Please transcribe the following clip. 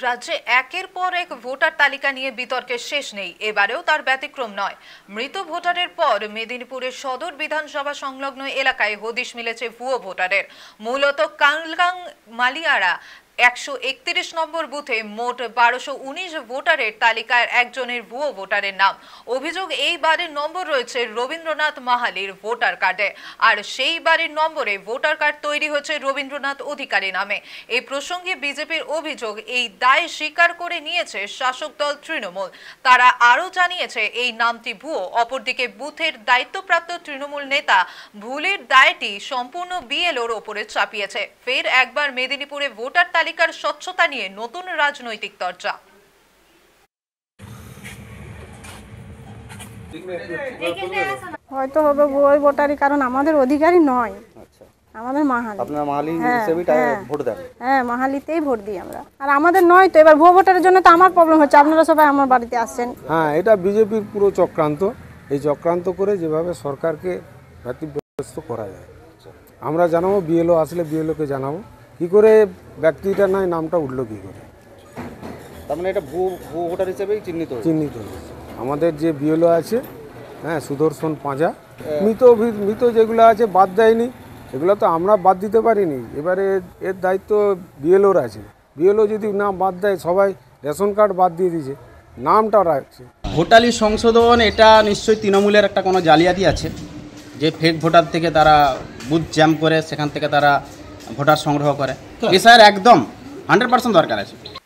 রাজ্যে একের পর এক ভোটার তালিকা নিয়ে বিতর্কের শেষ নেই। এবারেও তার ব্যতিক্রম নয়। মৃত ভোটারের পর মেদিনীপুরের সদর বিধানসভা সংলগ্ন এলাকায় হদিশ মিলেছে ভুয়ো ভোটারের। মূলত কালগাং মালিয়ারা 131 নম্বর বুথে মোট 1219 ভোটারের তালিকায় একজনের ভুয়ো ভোটারের নাম। অভিযোগ, এই বাড়ির নম্বর রয়েছে রবীন্দ্রনাথ মাহালির ভোটার কার্ডে, আর সেই বাড়ির নম্বরে ভোটার কার্ড তৈরি হয়েছে রবীন্দ্রনাথ অধিকারী নামে। এই প্রসঙ্গে বিজেপির অভিযোগ, এই দায় স্বীকার করে নিয়েছে শাসক দল তৃণমূল। তারা আরও জানিয়েছে এই নামটি ভুয়ো। অপরদিকে বুথের দায়িত্বপ্রাপ্ত তৃণমূল নেতা ভুলের দায়টি সম্পূর্ণ বিএলওর ওপরে চাপিয়েছে। ফের একবার মেদিনীপুরে ভোটার তালিকার স্বচ্ছতা নিয়ে নতুন রাজনৈতিক চর্চা। হয়তো হবে ওই ভোটারই, কারণ আমাদের অধিকারী নয়। আমাদের মাহালি। আপনারা মাহালি হিসেবে ভোট দেন? হ্যাঁ, মাহালিতেই ভোট দিই আমরা। আর আমাদের নয় তো, এবার ভুয়ো ভোটারের জন্য তো আমার প্রবলেম হচ্ছে। আপনারা সবাই আমার বাড়িতে আসছেন। হ্যাঁ, এটা বিজেপির পুরো চক্রান্ত। এই চক্রান্ত করে যেভাবে সরকারকে ব্যতিব্যস্ত করা যায়, আমরা জানাবো। বিএলও আসলে বিএলওকে জানাবো কি করে ব্যক্তিটা নয় নামটা উঠলো কি করে। তার মানে এটা ভুয়ো ভোটার হিসেবেই চিহ্নিত হয়েছে। আমাদের যে বিএলও আছে, হ্যাঁ, সুদর্শন পাঁজা, মৃত যেগুলো আছে বাদ দেয়নি, এগুলো তো আমরা বাদ দিতে পারিনি। এবারে এর দায়িত্ব বিএলওর আছে। বিএলও যদি নাম বাদ দেয়, সবাই রেশন কার্ড বাদ দিয়ে দিয়েছে, নামটা রাখছে। ভোটালি সংশোধন, এটা নিশ্চয়ই তৃণমূলের একটা কোনো জালিয়াতি আছে, যে ফেক ভোটার থেকে তারা বুথ জ্যাম করে সেখান থেকে তারা ভোটার সংগ্রহ করে। বিষয়ের একদম 100% দরকার আছে।